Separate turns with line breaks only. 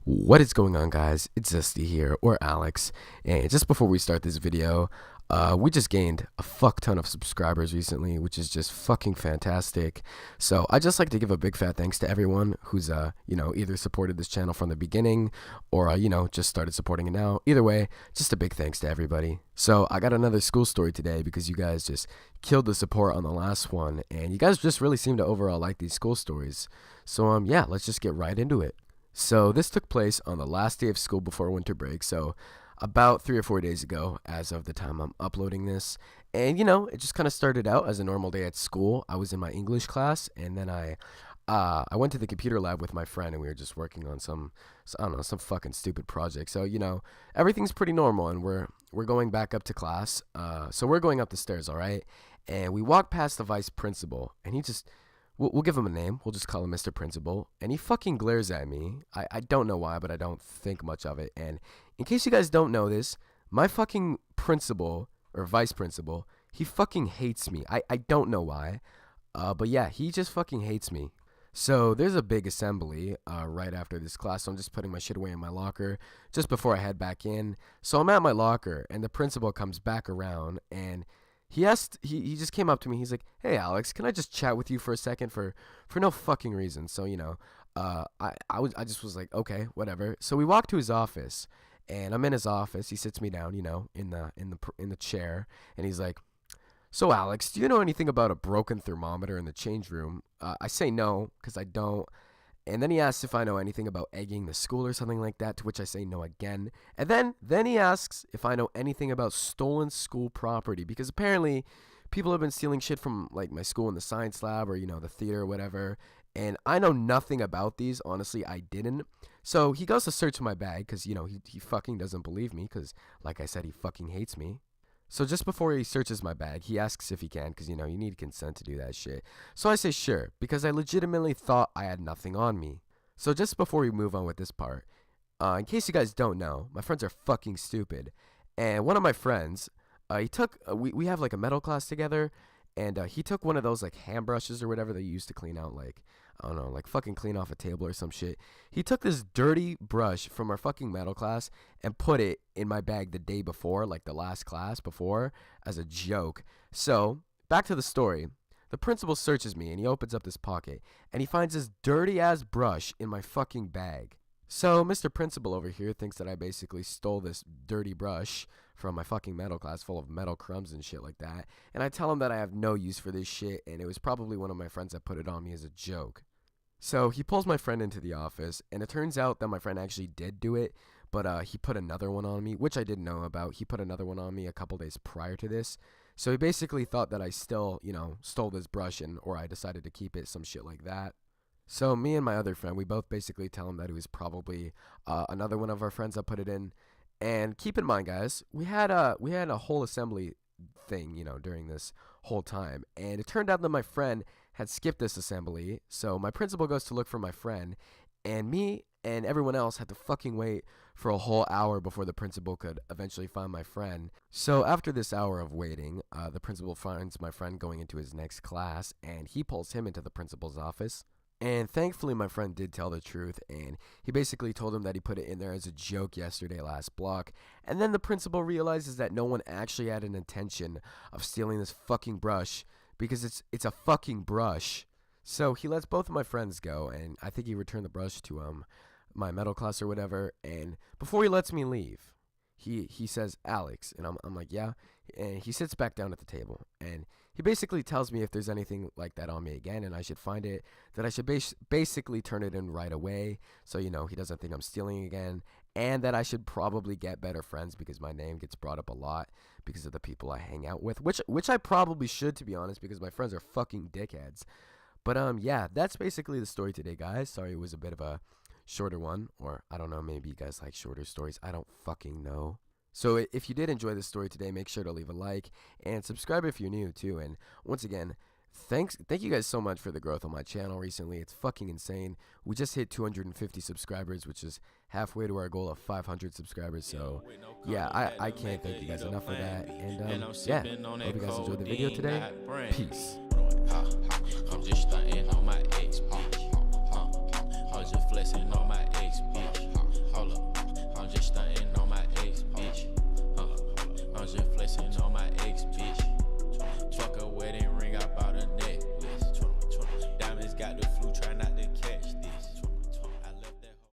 What is going on, guys? It's Zesty here, or Alex, and just before we start this video, we just gained a fuck ton of subscribers recently, which is just fucking fantastic. So I just like to give a big fat thanks to everyone who's either supported this channel from the beginning or just started supporting it now. Either way, just a big thanks to everybody. So I got another school story today because you guys just killed the support on the last one, and you guys just really seem to overall like these school stories. So yeah, let's just get right into it. So this took place on the last day of school before winter break, so about 3 or 4 days ago as of the time I'm uploading this. And it just kind of started out as a normal day at school. I was in my English class, and then I went to the computer lab with my friend, and we were just working on I don't know, some fucking stupid project. So everything's pretty normal, and we're going back up to class. So we're going up the stairs, all right? And we walk past the vice principal, and he just we'll give him a name. We'll just call him Mr. Principal. And he fucking glares at me. I don't know why, but I don't think much of it. And in case you guys don't know this, my fucking principal, or vice principal, he fucking hates me. I don't know why. But yeah, he just fucking hates me. So there's a big assembly right after this class. So I'm just putting my shit away in my locker just before I head back in. So I'm at my locker, and the principal comes back around, and he just came up to me. He's like, "Hey, Alex, can I just chat with you for a second for no fucking reason?" So, I just was like, "Okay, whatever." So we walk to his office, and I'm in his office. He sits me down, in the chair, and he's like, "So, Alex, do you know anything about a broken thermometer in the change room?" I say no, because I don't. And then he asks if I know anything about egging the school or something like that, to which I say no again. And then he asks if I know anything about stolen school property, because apparently people have been stealing shit from like my school in the science lab or the theater or whatever. And I know nothing about these. Honestly, I didn't. So he goes to search my bag because he fucking doesn't believe me because, like I said, he fucking hates me. So just before he searches my bag, he asks if he can, because, you need consent to do that shit. So I say sure, because I legitimately thought I had nothing on me. So just before we move on with this part, in case you guys don't know, my friends are fucking stupid. And one of my friends, he took, we have like a metal class together, and he took one of those like hand brushes or whatever they use to clean out like, I don't know, like fucking clean off a table or some shit. He took this dirty brush from our fucking metal class and put it in my bag the day before, like the last class before, as a joke. So, back to the story. The principal searches me and he opens up this pocket and he finds this dirty ass brush in my fucking bag. So, Mr. Principal over here thinks that I basically stole this dirty brush from my fucking metal class full of metal crumbs and shit like that. And I tell him that I have no use for this shit, and it was probably one of my friends that put it on me as a joke. So he pulls my friend into the office, and it turns out that my friend actually did do it, but he put another one on me, which I didn't know about. He put another one on me a couple days prior to this. So he basically thought that I still, stole this brush or I decided to keep it, some shit like that. So me and my other friend, we both basically tell him that it was probably another one of our friends that put it in. And keep in mind, guys, we had a whole assembly thing, during this whole time. And it turned out that my friend had skipped this assembly. So my principal goes to look for my friend, and me and everyone else had to fucking wait for a whole hour before the principal could eventually find my friend. So after this hour of waiting, the principal finds my friend going into his next class, and he pulls him into the principal's office. And thankfully, my friend did tell the truth, and he basically told him that he put it in there as a joke yesterday last block. And then the principal realizes that no one actually had an intention of stealing this fucking brush, because it's a fucking brush. So he lets both of my friends go, and I think he returned the brush to my metal class or whatever. And before he lets me leave, he says, "Alex," and I'm like, "Yeah." And he sits back down at the table, and he basically tells me if there's anything like that on me again and I should find it, that I should basically turn it in right away, so he doesn't think I'm stealing again, and that I should probably get better friends because my name gets brought up a lot because of the people I hang out with, which I probably should, to be honest, because my friends are fucking dickheads. But yeah, that's basically the story today, guys. Sorry it was a bit of a shorter one, or I don't know, maybe you guys like shorter stories. I don't fucking know. So if you did enjoy this story today, make sure to leave a like and subscribe if you're new too. And once again, thank you guys so much for the growth on my channel recently. It's fucking insane. We just hit 250 subscribers, which is halfway to our goal of 500 subsubscribers. So yeah, I can't thank you guys enough for that. And yeah, hope you guys enjoyed the video today. Peace. I'm just stunting on my ex, bitch. I was just flexing on my ex, bitch.
got the